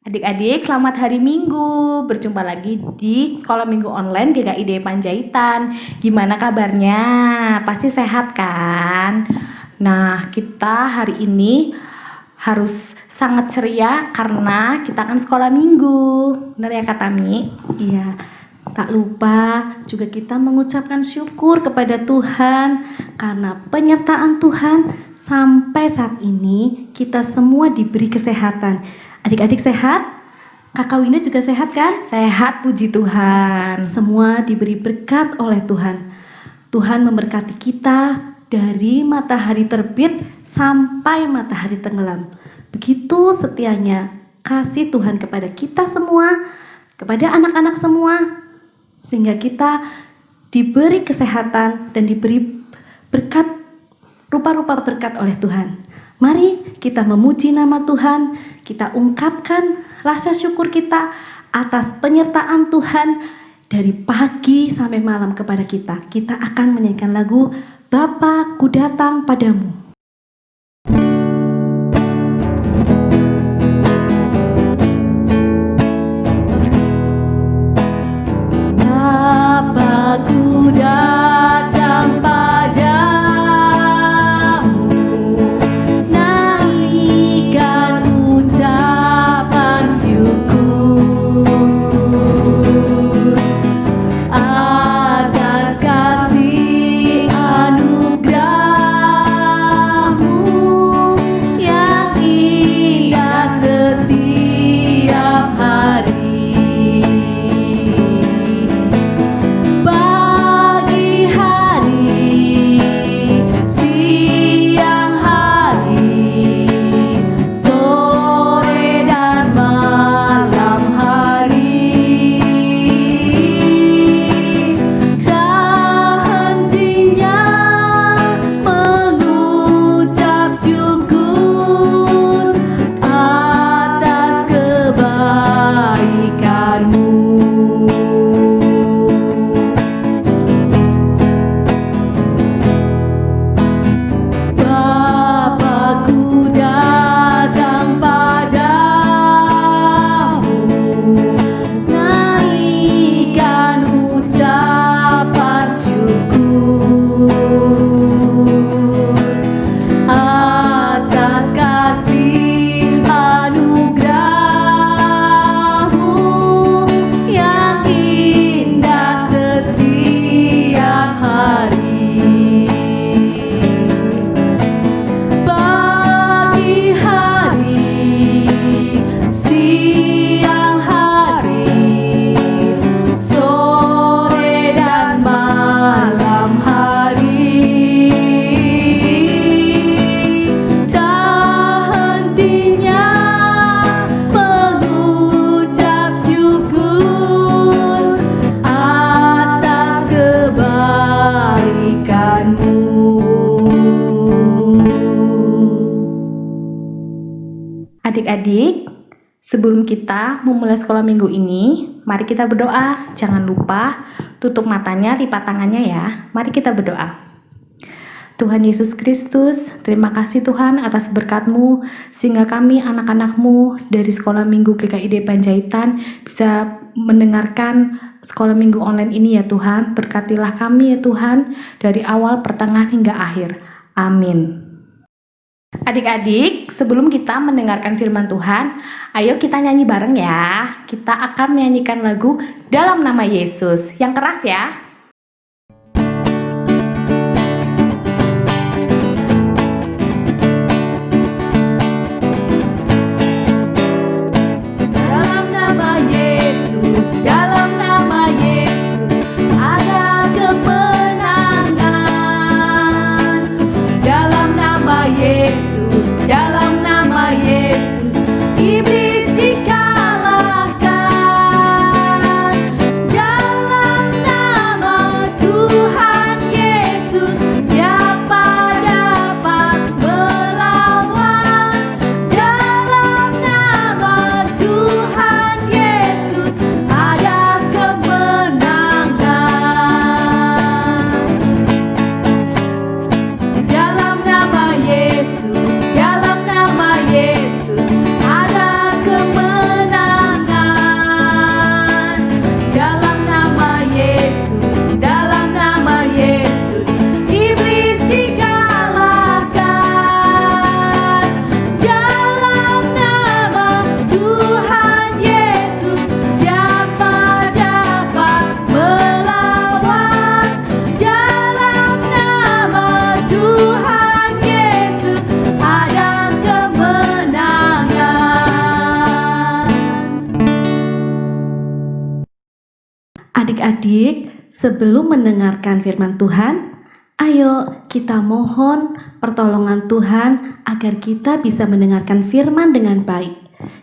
Adik-adik, selamat hari Minggu. Berjumpa lagi di Sekolah Minggu Online GKID Panjaitan. Gimana kabarnya? Pasti sehat kan? Nah, kita hari ini harus sangat ceria karena kita akan sekolah minggu. Benar ya Kak Tami? Iya, tak lupa juga kita mengucapkan syukur kepada Tuhan karena penyertaan Tuhan sampai saat ini kita semua diberi kesehatan. Adik-adik sehat? Kakak Winda juga sehat kan? Sehat, puji Tuhan. Semua diberi berkat oleh Tuhan. Tuhan memberkati kita dari matahari terbit sampai matahari tenggelam. Begitu setianya kasih Tuhan kepada kita semua, kepada anak-anak semua, sehingga kita diberi kesehatan dan diberi berkat, rupa-rupa berkat oleh Tuhan. Mari kita memuji nama Tuhan, kita ungkapkan rasa syukur kita atas penyertaan Tuhan dari pagi sampai malam kepada kita. Kita akan menyanyikan lagu Bapa, Ku Datang Padamu. Bapa, ku datang padamu, naikkan ucapan syukur atas kasih anugerah-Mu yang indah setiap hari. Pagi hari, siang hari, sore dan malam hari, tak hentinya mengucap syukur atas kebaikan-Mu. Bapa, ku datang padamu, naikkan ucapan syukur atas kasih anugerah-Mu yang indah setiap hari. Pagi hari, siang hari, sore dan malam hari, tak hentinya mengucap syukur atas kebaikan-Mu. Adik-adik, sebelum kita memulai sekolah minggu ini, mari kita berdoa. Jangan lupa tutup matanya, lipat tangannya ya. Mari kita berdoa. Tuhan Yesus Kristus, terima kasih Tuhan atas berkat-Mu, sehingga kami anak-anak-Mu dari Sekolah Minggu GKID Panjaitan bisa mendengarkan Sekolah Minggu Online ini ya Tuhan. Berkatilah kami ya Tuhan, dari awal, pertengahan, hingga akhir. Amin. Adik-adik, sebelum kita mendengarkan firman Tuhan, ayo kita nyanyi bareng ya. Kita akan menyanyikan lagu Dalam Nama Yesus. Yang keras ya. Dalam nama Yesus, dalam nama Yesus, ada kemenangan. Dalam nama Yesus, dalam nama Yesus, iblis dikalahkan. Dalam nama Adik-adik, sebelum mendengarkan firman Tuhan, ayo kita mohon pertolongan Tuhan agar kita bisa mendengarkan firman dengan baik.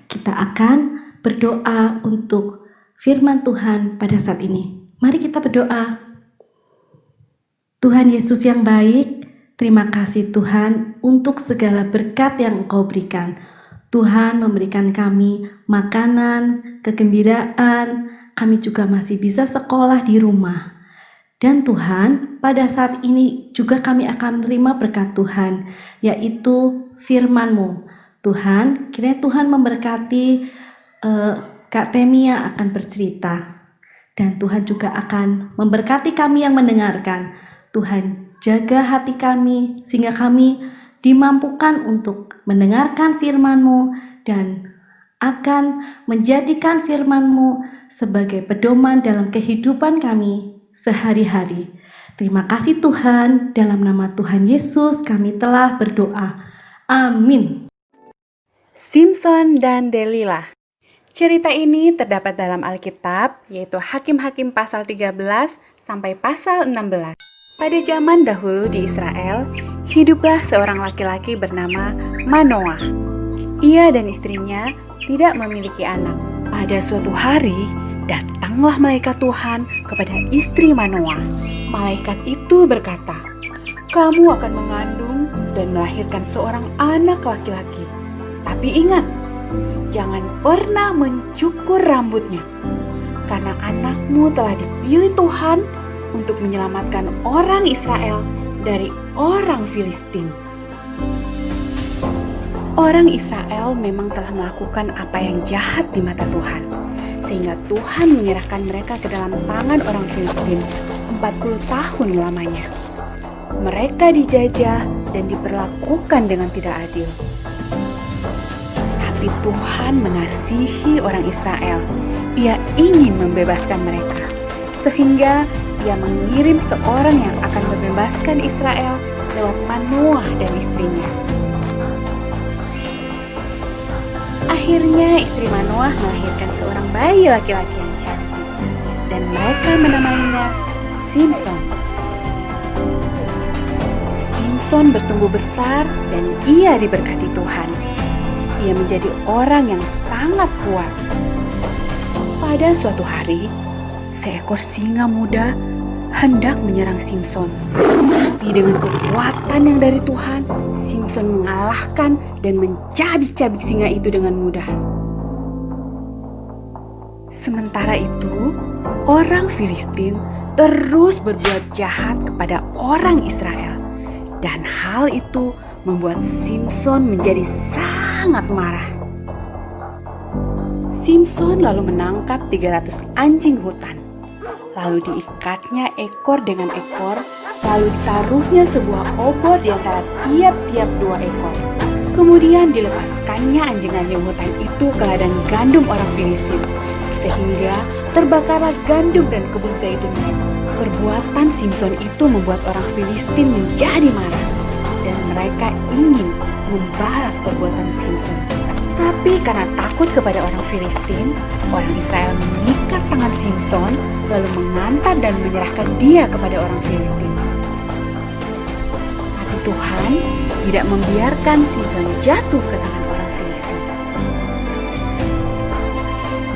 Kita akan berdoa untuk firman Tuhan pada saat ini. Mari kita berdoa. Tuhan Yesus yang baik, terima kasih Tuhan untuk segala berkat yang Engkau berikan. Tuhan memberikan kami makanan, kegembiraan, kami juga masih bisa sekolah di rumah. Dan Tuhan, pada saat ini juga kami akan menerima berkat Tuhan, yaitu firman-Mu. Tuhan, kiranya Tuhan memberkati Kak Temi yang akan bercerita. Dan Tuhan juga akan memberkati kami yang mendengarkan. Tuhan, jaga hati kami sehingga kami dimampukan untuk mendengarkan firman-Mu dan akan menjadikan firman-Mu sebagai pedoman dalam kehidupan kami sehari-hari. Terima kasih Tuhan, dalam nama Tuhan Yesus kami telah berdoa. Amin. Simson dan Delila. Cerita ini terdapat dalam Alkitab, yaitu Hakim-Hakim pasal 13 sampai pasal 16. Pada zaman dahulu di Israel, hiduplah seorang laki-laki bernama Manoah. Ia dan istrinya tidak memiliki anak. Pada suatu hari, datanglah malaikat Tuhan kepada istri Manoah. Malaikat itu berkata, "Kamu akan mengandung dan melahirkan seorang anak laki-laki. Tapi ingat, jangan pernah mencukur rambutnya, karena anakmu telah dipilih Tuhan untuk menyelamatkan orang Israel dari orang Filistin." Orang Israel memang telah melakukan apa yang jahat di mata Tuhan, sehingga Tuhan menyerahkan mereka ke dalam tangan orang Filistin 40 tahun lamanya. Mereka dijajah dan diperlakukan dengan tidak adil. Tapi Tuhan mengasihi orang Israel. Ia ingin membebaskan mereka, sehingga Ia mengirim seorang yang akan membebaskan Israel lewat Manoah dan istrinya. Akhirnya istri Manoah melahirkan seorang bayi laki-laki yang cantik, dan mereka menamainya Simson. Simson bertumbuh besar dan ia diberkati Tuhan. Ia menjadi orang yang sangat kuat. Pada suatu hari, seekor singa muda hendak menyerang Simson. Tapi dengan kekuatan yang dari Tuhan, Simson mengalahkan dan mencabik-cabik singa itu dengan mudah. Sementara itu, orang Filistin terus berbuat jahat kepada orang Israel. Dan hal itu membuat Simson menjadi sangat marah. Simson lalu menangkap 300 anjing hutan. Lalu diikatnya ekor dengan ekor, lalu ditaruhnya sebuah obor di antara tiap-tiap 2 ekor. Kemudian dilepaskannya anjing-anjing hutan itu ke ladang gandum orang Filistin, sehingga terbakarlah gandum dan kebun zaitunnya. Perbuatan Simson itu membuat orang Filistin menjadi marah, dan mereka ingin membalas perbuatan Simson. Tapi karena takut kepada orang Filistin, orang Israel mengikat tangan Simson, lalu mengantar dan menyerahkan dia kepada orang Filistin. Tapi Tuhan tidak membiarkan Simson jatuh ke tangan orang Filistin.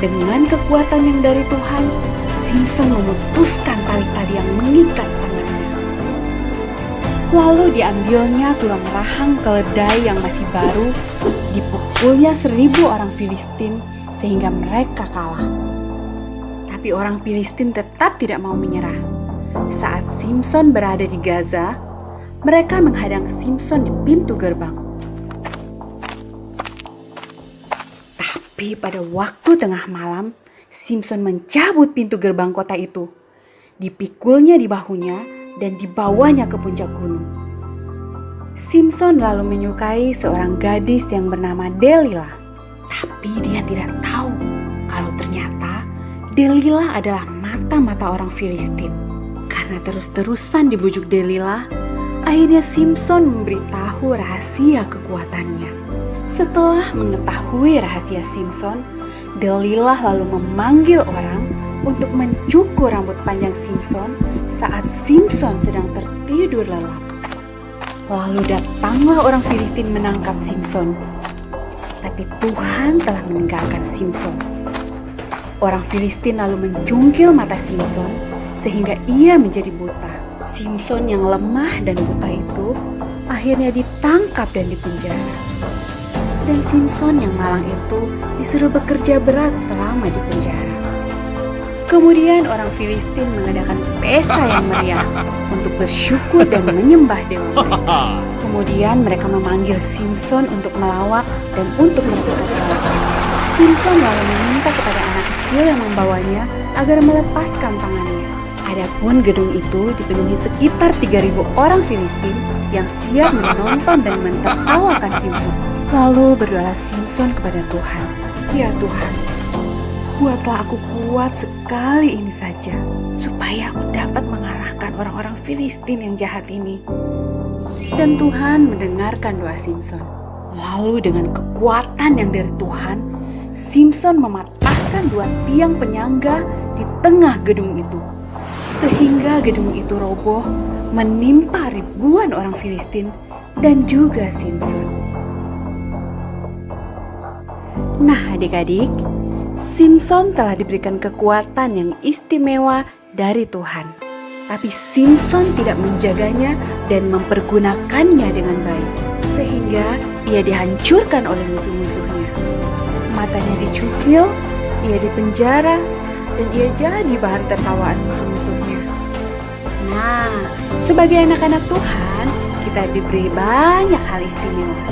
Dengan kekuatan yang dari Tuhan, Simson memutuskan tali-tali yang mengikat tangannya. Lalu diambilnya tulang rahang keledai yang masih baru, dipukulnya 1000 orang Filistin sehingga mereka kalah. Tapi orang Filistin tetap tidak mau menyerah. Saat Simson berada di Gaza, mereka menghadang Simson di pintu gerbang. Tapi pada waktu tengah malam, Simson mencabut pintu gerbang kota itu. Dipikulnya di bahunya dan dibawanya ke puncak gunung. Simson lalu menyukai seorang gadis yang bernama Delila. Tapi dia tidak tahu kalau ternyata Delila adalah mata-mata orang Filistin. Karena terus-terusan dibujuk Delila, akhirnya Simson memberitahu rahasia kekuatannya. Setelah mengetahui rahasia Simson, Delila lalu memanggil orang untuk mencukur rambut panjang Simson saat Simson sedang tertidur lelap. Lalu datanglah orang Filistin menangkap Simson. Tapi Tuhan telah meninggalkan Simson. Orang Filistin lalu mencungkil mata Simson sehingga ia menjadi buta. Simson yang lemah dan buta itu akhirnya ditangkap dan dipenjara. Dan Simson yang malang itu disuruh bekerja berat selama di penjara. Kemudian orang Filistin mengadakan pesta yang meriah untuk bersyukur dan menyembah dewa mereka. Kemudian mereka memanggil Simson untuk melawak dan untuk melakukan perlawanan. Simson lalu meminta kepada anak kecil yang membawanya agar melepaskan tangannya. Adapun gedung itu dipenuhi sekitar 3.000 orang Filistin yang siap menonton dan mentertawakan Simson. Lalu berdoalah Simson kepada Tuhan, "Ya Tuhan, buatlah aku kuat sekali ini saja, supaya aku dapat mengalahkan orang-orang Filistin yang jahat ini." Dan Tuhan mendengarkan doa Simson. Lalu dengan kekuatan yang dari Tuhan, Simson mematahkan 2 tiang penyangga di tengah gedung itu. Sehingga gedung itu roboh, menimpa ribuan orang Filistin dan juga Simson. Nah adik-adik, Simson telah diberikan kekuatan yang istimewa dari Tuhan. Tapi Simson tidak menjaganya dan mempergunakannya dengan baik. Sehingga ia dihancurkan oleh musuh-musuhnya. Matanya dicukil, ia dipenjara, dan ia jadi bahan tertawaan musuh-musuhnya. Nah, sebagai anak-anak Tuhan, kita diberi banyak hal istimewa,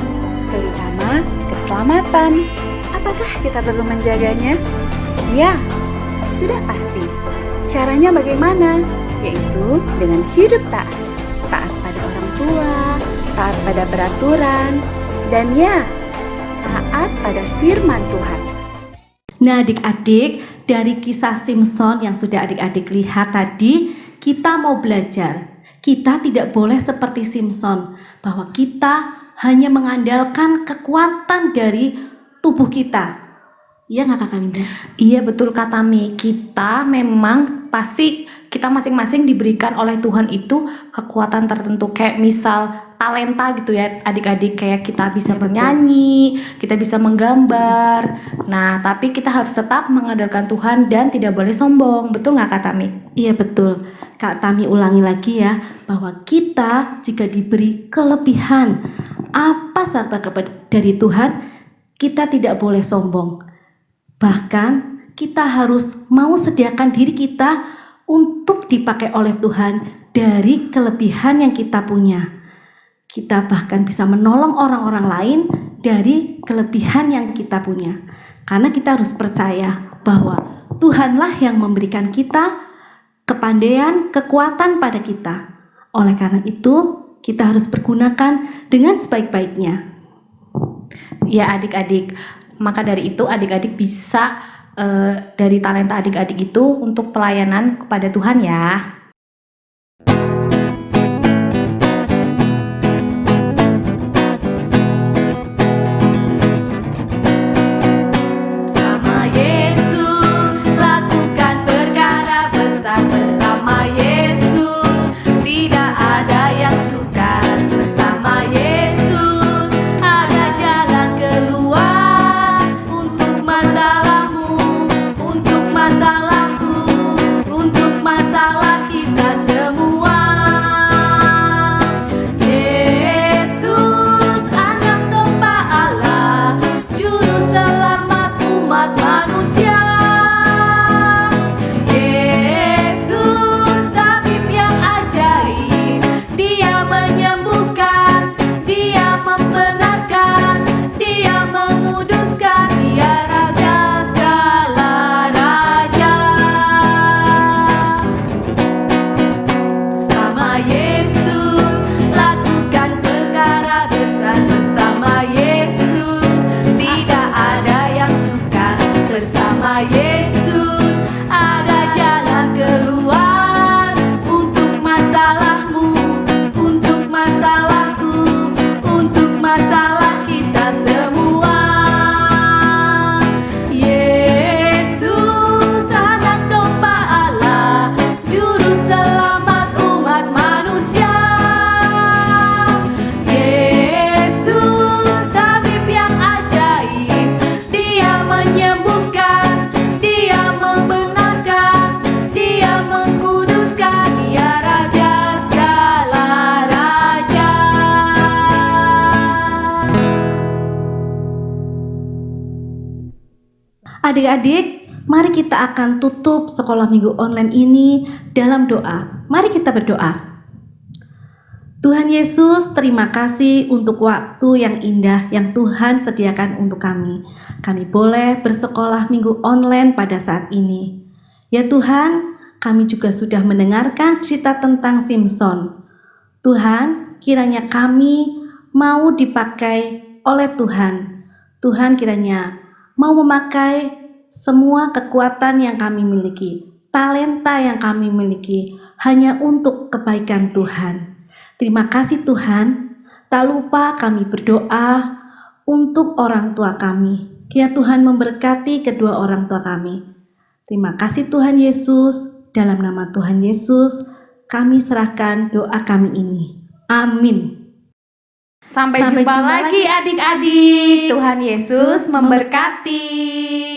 terutama keselamatan. Apakah kita perlu menjaganya? Ya, sudah pasti. Caranya bagaimana? Yaitu dengan hidup taat. Taat pada orang tua, taat pada peraturan, dan ya, taat pada firman Tuhan. Nah adik-adik, dari kisah Simson yang sudah adik-adik lihat tadi, kita mau belajar. Kita tidak boleh seperti Simson, bahwa kita hanya mengandalkan kekuatan dari tubuh kita. Iya nggak Kakak Winda? Iya betul Kak Tami, kita memang pasti kita masing-masing diberikan oleh Tuhan itu kekuatan tertentu, kayak misal talenta gitu ya adik-adik, kayak kita bisa bernyanyi, kita bisa menggambar. Nah tapi kita harus tetap mengandalkan Tuhan dan tidak boleh sombong, betul nggak Kak Tami? Iya betul. Kak Tami ulangi lagi ya, bahwa kita jika diberi kelebihan apa saja dari Tuhan, kita tidak boleh sombong. Bahkan kita harus mau sediakan diri kita untuk dipakai oleh Tuhan dari kelebihan yang kita punya. Kita bahkan bisa menolong orang-orang lain dari kelebihan yang kita punya. Karena kita harus percaya bahwa Tuhanlah yang memberikan kita kepandaian, kekuatan pada kita. Oleh karena itu, kita harus pergunakan dengan sebaik-baiknya. Ya adik-adik, maka dari itu adik-adik bisa dari talenta adik-adik itu untuk pelayanan kepada Tuhan ya. Bersama Yesus, lakukan perkara besar. Bersama Yesus, tidak ada yang sukar. Bersama Yesus, ada jalan keluar untuk masalahmu, untuk masalahku, untuk masalah kita. Adik-adik, mari kita akan tutup sekolah minggu online ini dalam doa. Mari kita berdoa. Tuhan Yesus, terima kasih untuk waktu yang indah yang Tuhan sediakan untuk kami. Kami boleh bersekolah minggu online pada saat ini. Ya Tuhan, kami juga sudah mendengarkan cerita tentang Simson. Tuhan, kiranya kami mau dipakai oleh Tuhan. Tuhan kiranya mau memakai semua kekuatan yang kami miliki, talenta yang kami miliki, hanya untuk kebaikan Tuhan. Terima kasih Tuhan. Tak lupa kami berdoa untuk orang tua kami. Kiranya Tuhan memberkati kedua orang tua kami. Terima kasih Tuhan Yesus. Dalam nama Tuhan Yesus, kami serahkan doa kami ini. Amin. Sampai jumpa lagi adik-adik. Tuhan Yesus memberkati.